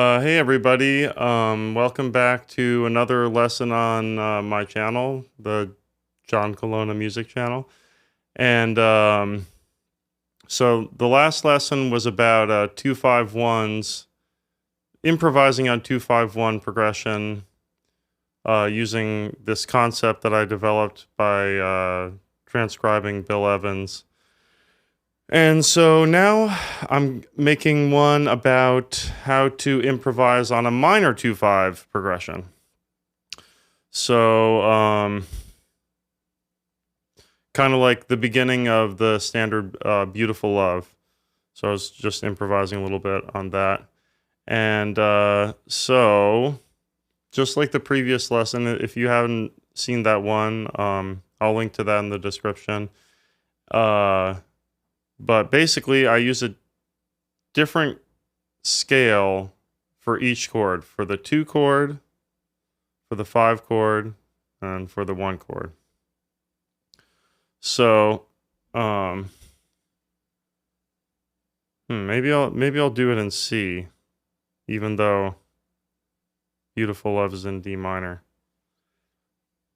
Hey everybody, welcome back to another lesson on my channel, the John Colonna music channel. And so the last lesson was about 2-5-1s, improvising on 2-5-1 progression using this concept that I developed by transcribing Bill Evans. And so now I'm making one about how to improvise on a minor 2-5 progression. So kind of like the beginning of the standard Beautiful Love. So I was just improvising a little bit on that. And so just like the previous lesson, if you haven't seen that one, I'll link to that in the description. But basically, I use a different scale for each chord, for the 2 chord, for the 5 chord, and for the 1 chord. So, maybe I'll do it in C, even though Beautiful Love is in D minor.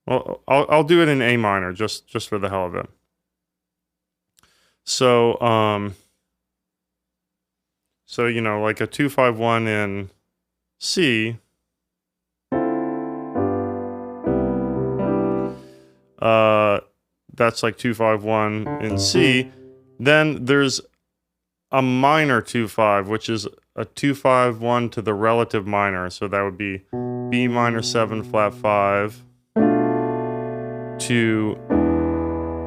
Well, I'll do it in A minor, just for the hell of it. So, you know, like a 2-5-1 in C, that's like 2-5-1 in C. Then there's a minor 2-5, which is a 2-5-1 to the relative minor. So that would be B minor 7 flat 5 to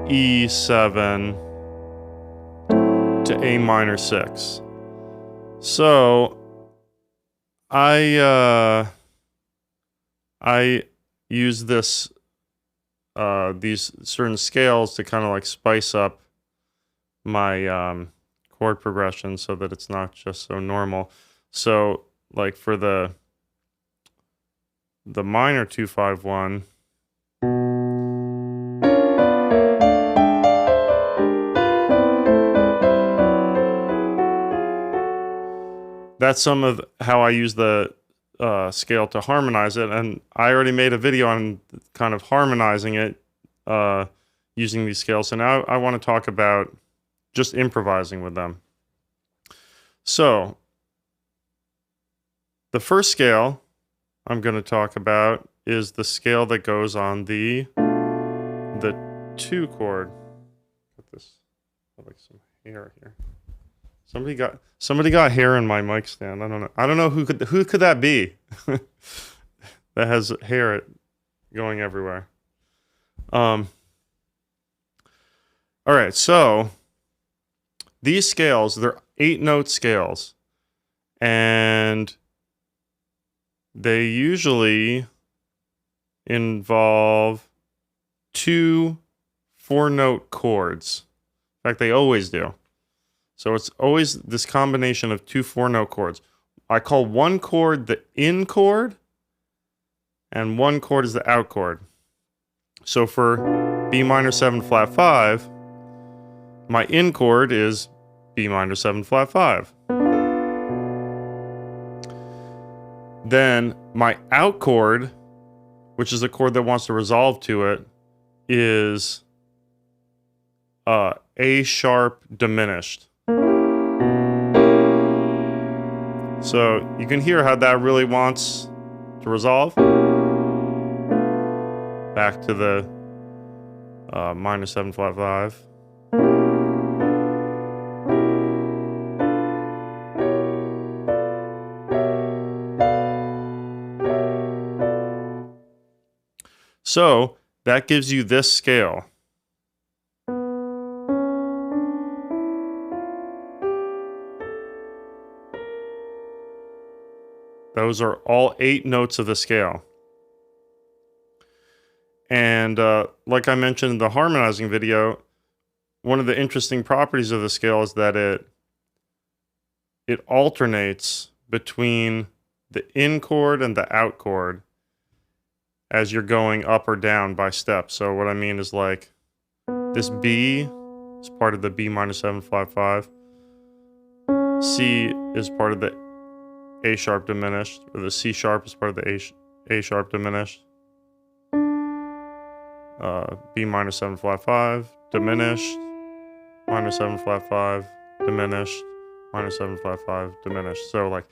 E7 to A minor 6. So I use this these certain scales to kind of like spice up my chord progression so that it's not just so normal. So like for the minor 2-5-1, that's some of how I use the scale to harmonize it. And I already made a video on kind of harmonizing it using these scales. So now I want to talk about just improvising with them. So the first scale I'm going to talk about is the scale that goes on the 2 chord. Put this, I like some hair here. Somebody got hair in my mic stand. I don't know who could that be that has hair going everywhere. All right, so these scales, they're 8-note scales, and they usually involve 2 4-note chords. In fact, they always do. So it's always this combination of 2 4-note chords. I call one chord the in chord, and one chord is the out chord. So for B minor 7 flat 5, my in chord is B minor 7 flat 5. Then my out chord, which is a chord that wants to resolve to it, is A sharp diminished. So you can hear how that really wants to resolve. Back to the minor 7 flat 5. So that gives you this scale. Those are all 8 notes of the scale. And like I mentioned in the harmonizing video, one of the interesting properties of the scale is that it alternates between the in chord and the out chord as you're going up or down by steps. So what I mean is like this B is part of the B minor 7 flat 5. C is part of the A sharp diminished, or the C sharp is part of the A sharp diminished. B minor 7 flat 5, diminished, minor 7 flat 5, diminished, minor 7 flat 5, diminished. So like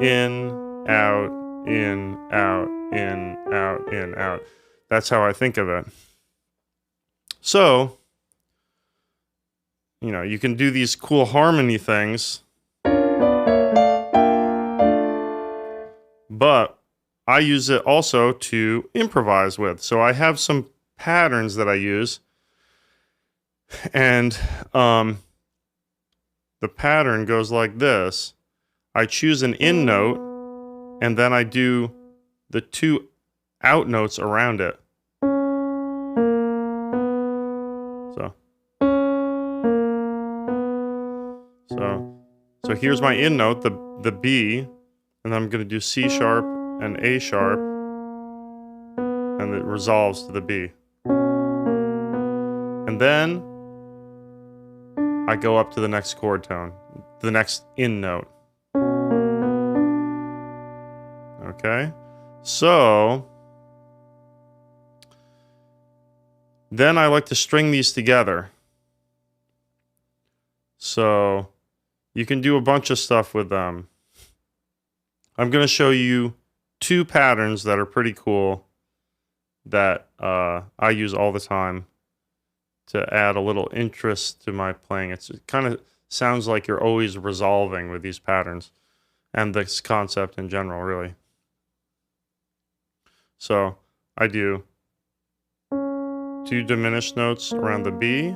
in, out, in, out, in, out, in, out. That's how I think of it. So, you know, you can do these cool harmony things, but I use it also to improvise with. So I have some patterns that I use, and the pattern goes like this. I choose an in note, and then I do the 2 out notes around it. So here's my in note, the B, and then I'm going to do C sharp and A sharp, and it resolves to the B. And then I go up to the next chord tone, the next in note. Okay? So then I like to string these together. So you can do a bunch of stuff with them. I'm going to show you 2 patterns that are pretty cool that I use all the time to add a little interest to my playing. It kind of sounds like you're always resolving with these patterns and this concept in general, really. So I do 2 diminished notes around the B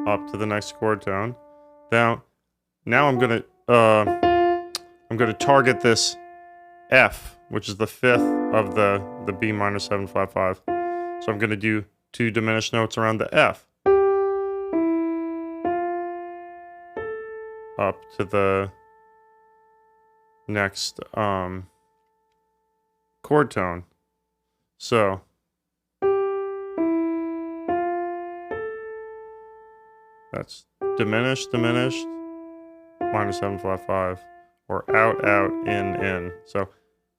up to the next chord tone. Now I'm gonna target this F, which is the 5th of the B minor 7 flat 5. So I'm gonna do 2 diminished notes around the F up to the next chord tone. So that's diminished, diminished, minor 7 flat 5, or out, out, in. So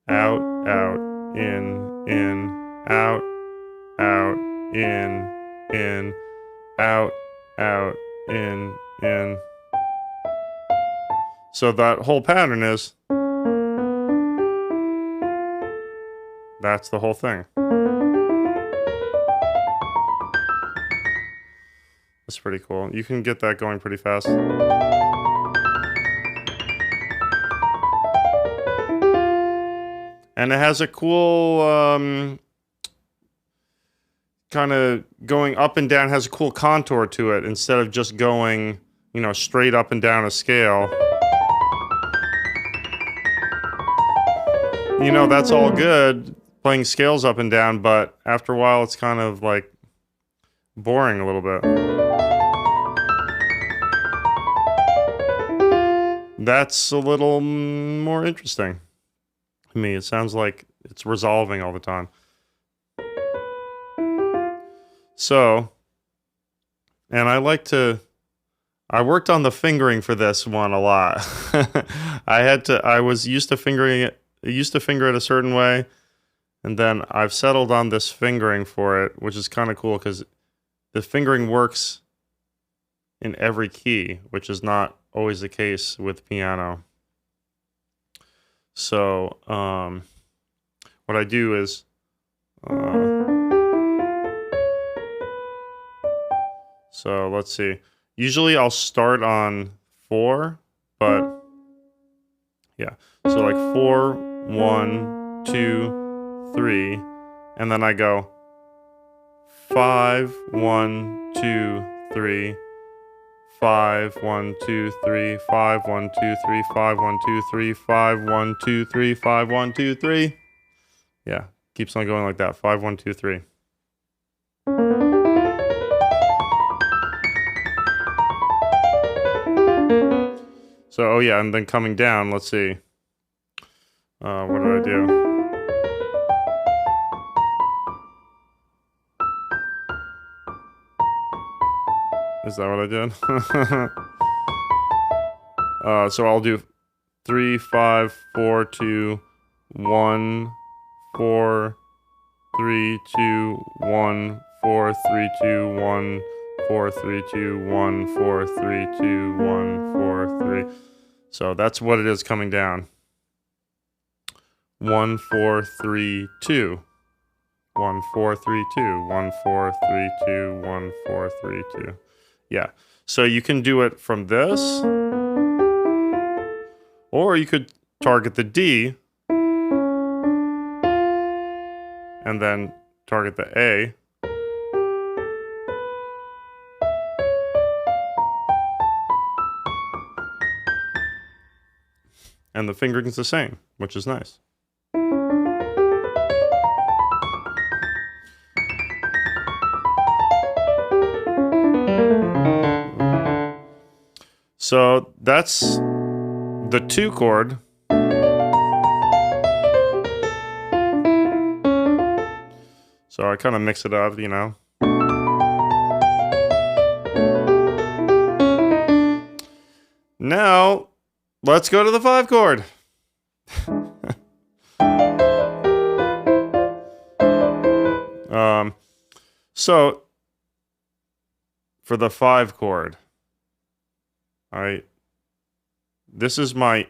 out, out, in, out, out, in, out, out, in. So that whole pattern is, that's the whole thing. That's pretty cool. You can get that going pretty fast. And it has a cool kind of going up and down, has a cool contour to it instead of just going, you know, straight up and down a scale. You know, that's all good, playing scales up and down, but after a while it's kind of like boring a little bit. That's a little more interesting to me. It sounds like it's resolving all the time. So, and I worked on the fingering for this one a lot. I was used to fingering it. I used to finger it a certain way, and then I've settled on this fingering for it, which is kind of cool because the fingering works in every key, which is not always the case with piano. So what I do is so let's see. Usually I'll start on 4, but yeah. So like 4, 1, 2, 3, and then I go 5, 1, 2, 3, 5, 1, 2, 3, 5, 1, 2, 3, 5, 1, 2, 3, 5, 1, 2, 3, 5, 1, 2, 3. Yeah, keeps on going like that. 5, 1, 2, 3. So, oh yeah, and then coming down, let's see. What did I do? Is that what I did? So I'll do 3, 5, 4, 2, 1, 4, 3, 2, 1, 4, 3, 2, 1, 4, 3, 2, 1, 4, 3, 2, 1, 4, 3. So that's what it is coming down. 1, 4, 3, 2. 1, 4, 3, 2. 1, 4, 3, 2. 1, 4, 3, 2. Yeah. So you can do it from this, or you could target the D and then target the A. And the fingering's the same, which is nice. So that's the 2 chord. So I kind of mix it up, you know. Now, let's go to the 5 chord. So for the 5 chord, this is my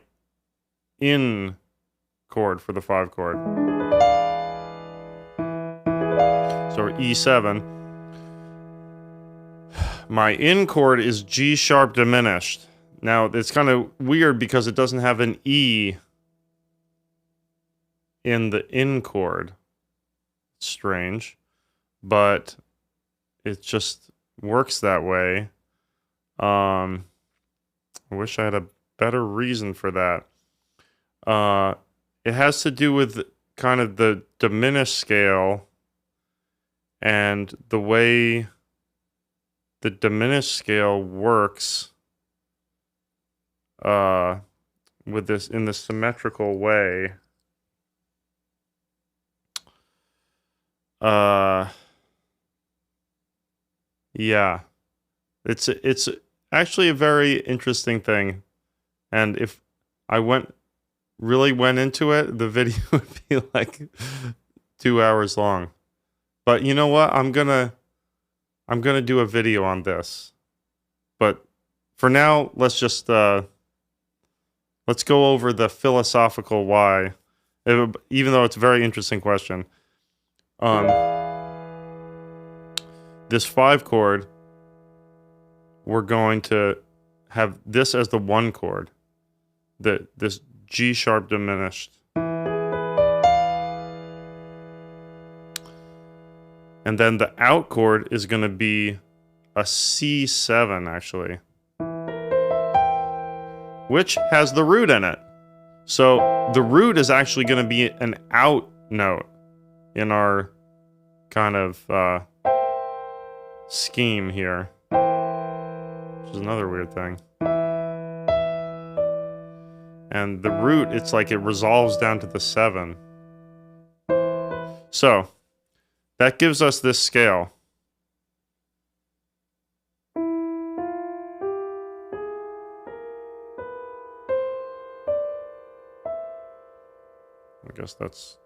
in chord for the 5 chord. So E7. My in chord is G sharp diminished. Now, it's kind of weird because it doesn't have an E in the in chord. It's strange, but it just works that way. I wish I had a better reason for that. It has to do with kind of the diminished scale and the way the diminished scale works with this in the symmetrical way. Yeah. It's actually a very interesting thing. And if I really went into it, the video would be like 2 hours long. But you know what? I'm gonna do a video on this. But for now, let's just let's go over the philosophical why, even though it's a very interesting question. This 5 chord, we're going to have this as the 1 chord, this G sharp diminished. And then the out chord is going to be a C7, actually, which has the root in it. So the root is actually going to be an out note in our kind of scheme here, which is another weird thing. And the root, it's like it resolves down to the 7. So that gives us this scale. I guess that's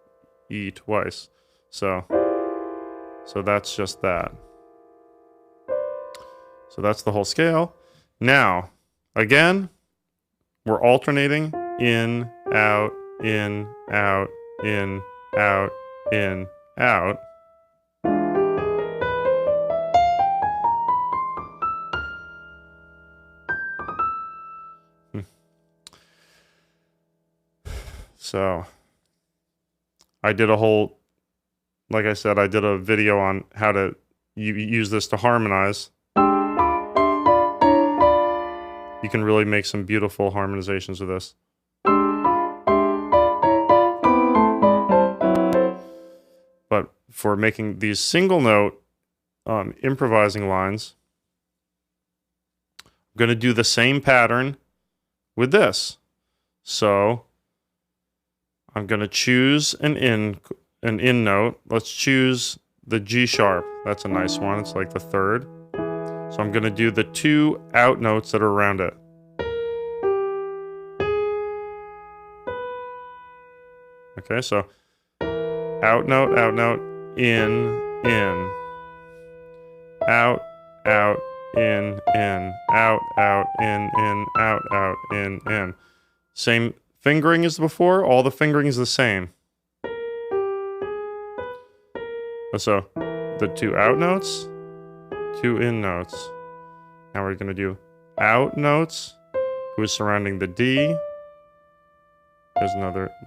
E twice. So that's just that. So that's the whole scale. Now, again, we're alternating in, out, in, out, in, out, in, out. So I did a whole, like I said, I did a video on how to use this to harmonize. You can really make some beautiful harmonizations with this. But for making these single note improvising lines, I'm going to do the same pattern with this. So I'm going to choose an in note. Let's choose the G sharp. That's a nice one. It's like the 3rd. So I'm going to do the 2 out notes that are around it. Okay, so out note, in, out, in, out, out, in. Same fingering as before, all the fingering is the same. So the 2 out notes, 2 in notes. Now we're going to do out notes, who is surrounding the D. There's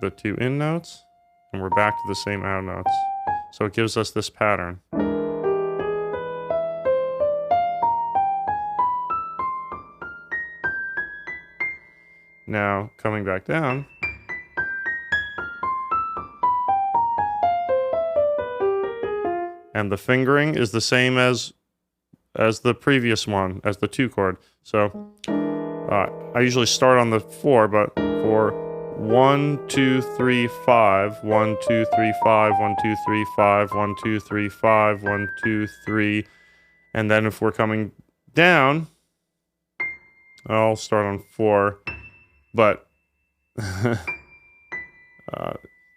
the 2 in notes, and we're back to the same out notes. So it gives us this pattern. Now, coming back down. And the fingering is the same as the previous one, as the 2 chord. So I usually start on the 4, but for 1, 2, 3, 5, 1, 2, 3, 5, 1, 2, 3, 5, 1, 2, 3, 5, 1, 2, 3. And then if we're coming down, I'll start on 4, but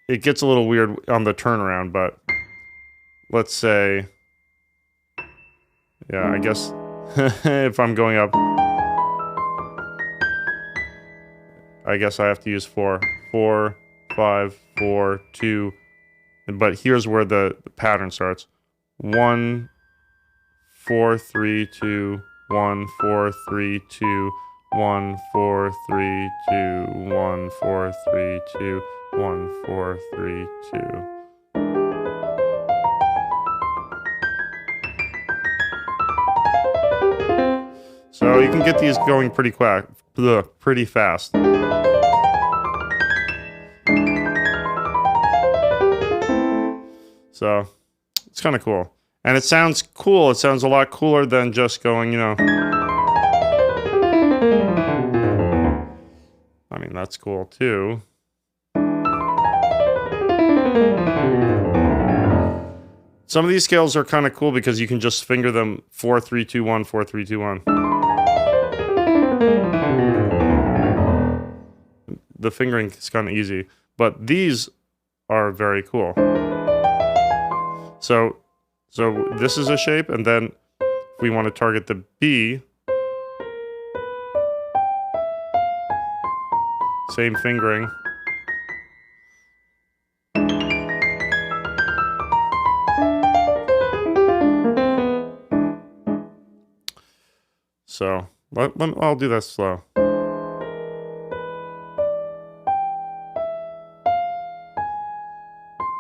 it gets a little weird on the turnaround, but let's say, yeah, I guess if I'm going up, I guess I have to use 4, 4, 5, 4, 2, but here's where the pattern starts. 1, 4, 3, 2, 1, 4, 3, 2, 1, 4, 3, 2, 1, 4, 3, 2, 1, 4, 3, 2. So you can get these going pretty quick, pretty fast. So it's kind of cool. And it sounds cool. It sounds a lot cooler than just going, you know. I mean, that's cool too. Some of these scales are kind of cool because you can just finger them 4, 3, 2, 1, 4, 3, 2, 1. The fingering is kind of easy, but these are very cool. So this is a shape, and then if we want to target the B, same fingering. So I'll do that slow.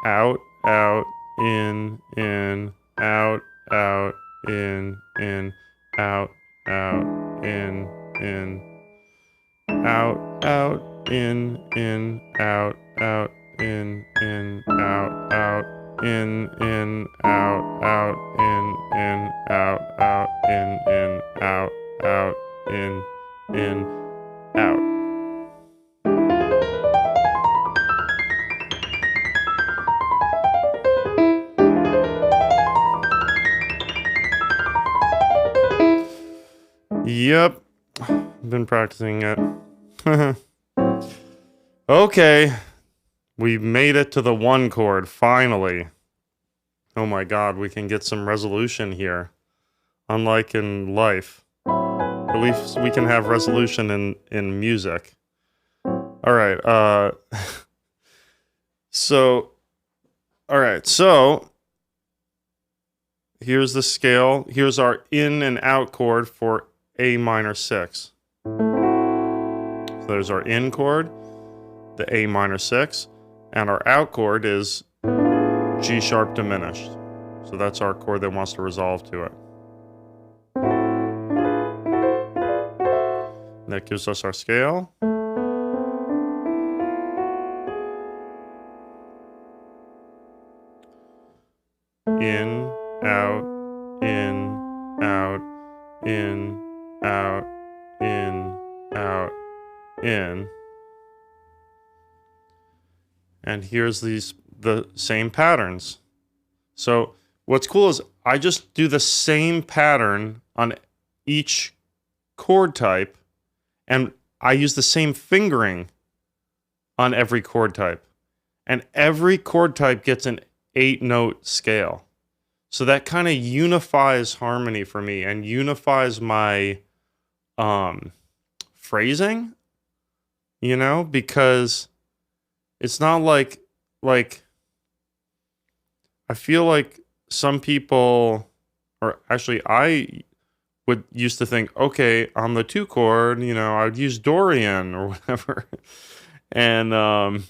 Out, out, in, out, out, in, out, out, in, out, out, in, out, out, in, out, out, in, out, out, in, out, out, in, out, out, in, out. Yep, been practicing it. Okay, we made it to the 1 chord, finally. Oh my god, we can get some resolution here. Unlike in life. At least we can have resolution in music. Alright, so here's the scale. Here's our in and out chord for A minor 6. So there's our in chord, the A minor 6, and our out chord is G sharp diminished. So that's our chord that wants to resolve to it. And that gives us our scale. In, out, in, out, in, out, in, out, in. And here's the same patterns. So what's cool is I just do the same pattern on each chord type, and I use the same fingering on every chord type. And every chord type gets an 8-note scale. So that kind of unifies harmony for me and unifies my phrasing, you know, because it's not like I feel like some people, or actually I would used to think, okay, on the 2 chord, you know, I would use Dorian or whatever. And then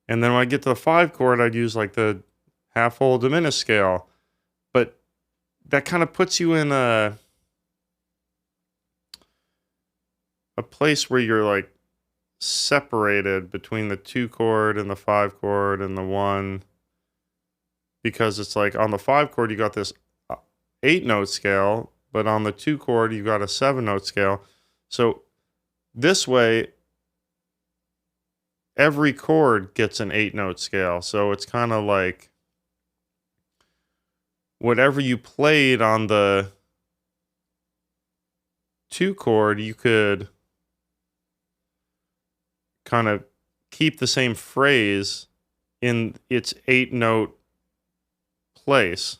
when I get to the 5 chord, I'd use like the half whole diminished scale. But that kind of puts you in a place where you're like separated between the 2 chord and the 5 chord and the 1, because it's like on the 5 chord you got this 8-note scale, but on the 2 chord you got a 7-note scale. So this way every chord gets an 8-note scale. So it's kind of like whatever you played on the 2 chord, you could kind of keep the same phrase in its 8-note place.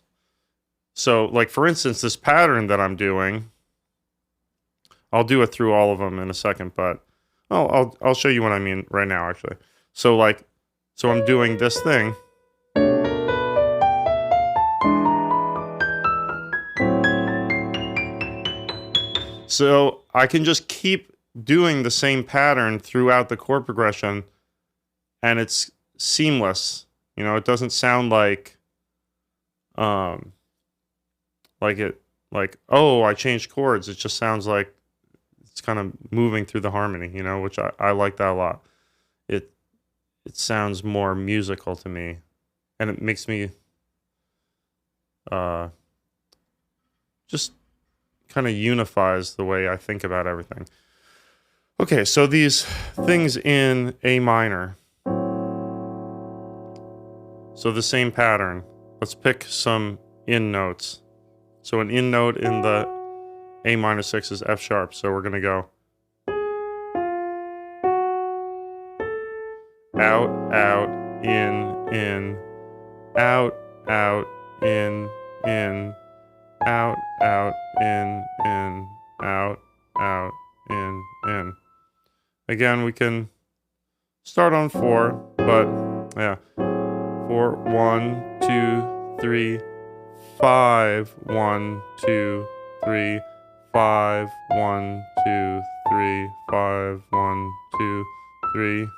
So like for instance, this pattern that I'm doing, I'll do it through all of them in a second, but I'll show you what I mean right now actually. So I'm doing this thing. So I can just keep doing the same pattern throughout the chord progression and it's seamless. You know, it doesn't sound like oh, I changed chords. It just sounds like it's kind of moving through the harmony, you know, which I like that a lot. It sounds more musical to me, and it makes me just kind of unifies the way I think about everything. Okay, so these things in A minor. So the same pattern. Let's pick some in notes. So an in note in the A minor 6 is F sharp. So we're going to go out, out, in, out, out, in, out, out, in, out, out, in. Again, we can start on 4, but yeah. 4, 1, 2, 3, 5, 1, 2, 3, 5, 1, 2, 3, 5, 1, 2, 3.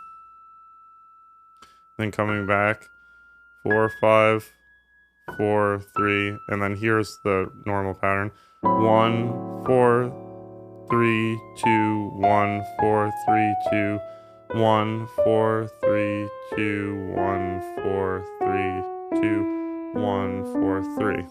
Then coming back, 4, 5, 4, 3, and then here's the normal pattern. 1, 4, 3, 2, 1, 4, 3, 2, 1, 4, 3, 2, 1, 4, 3, 2, 1, 4, 3.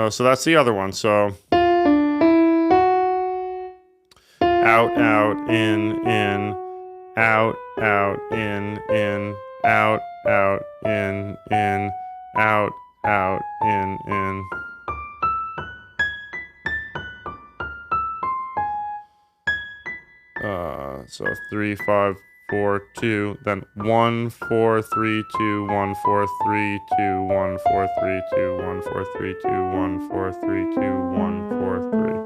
So that's the other one. So out, out, in, out, out, in, out, out, in, out, out, in. So 3, 5, 4, 2, then 1, 4, 3, 2, 1, 4, 3, 2, 1, 4, 3, 2, 1, 4, 3, 2, 1, 4, 3, 2, 1, 4, 3.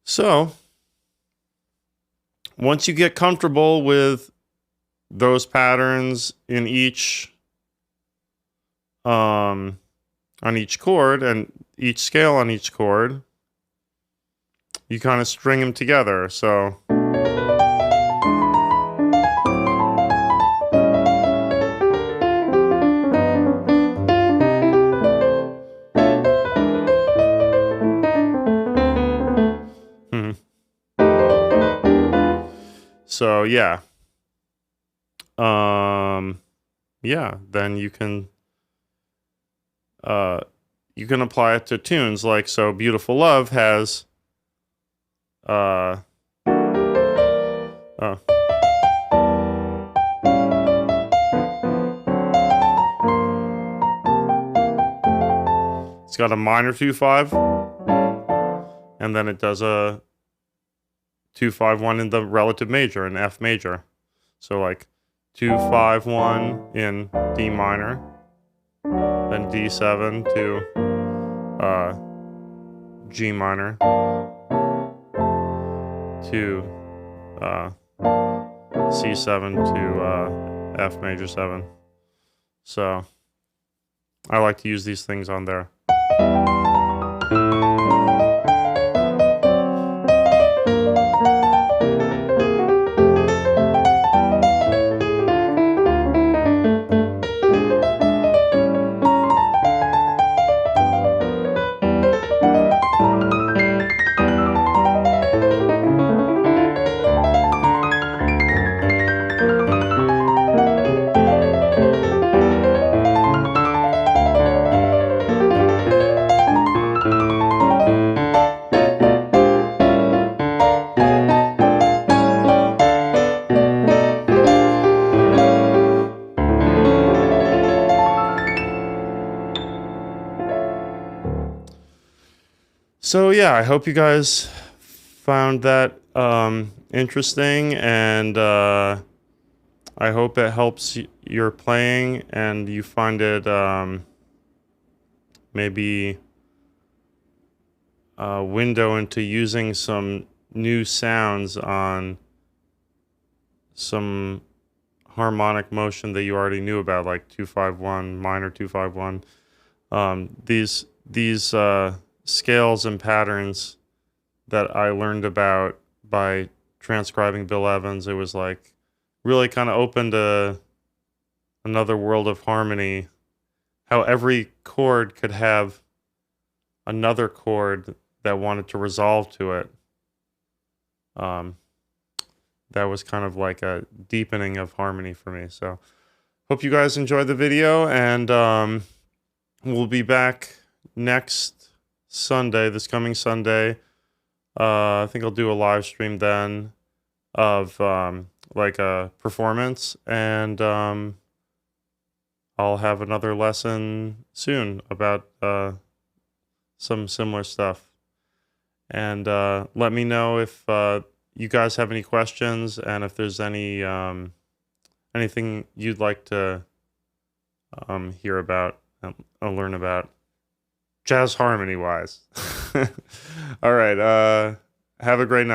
So once you get comfortable with those patterns in each on each chord and each scale on each chord, you kind of string them together. So So yeah. Yeah, then you can apply it to tunes like So Beautiful Love has It's got a minor 2-5, and then it does a 2-5-1 in the relative major, in F major. So like 2-5-1 in D minor, then D7 to G minor, to C7 to F major 7. So I like to use these things on there. So yeah, I hope you guys found that interesting, and I hope it helps your playing and you find it maybe a window into using some new sounds on some harmonic motion that you already knew about, like 2-5-1, minor 2-5-1. These scales and patterns that I learned about by transcribing Bill Evans, it was like really kind of opened another world of harmony, how every chord could have another chord that wanted to resolve to it. That was kind of like a deepening of harmony for me. So hope you guys enjoyed the video, and we'll be back next Sunday, this coming Sunday. I think I'll do a live stream then of like a performance, and I'll have another lesson soon about some similar stuff. And let me know if you guys have any questions, and if there's any anything you'd like to hear about and learn about, jazz harmony wise. All right, have a great night.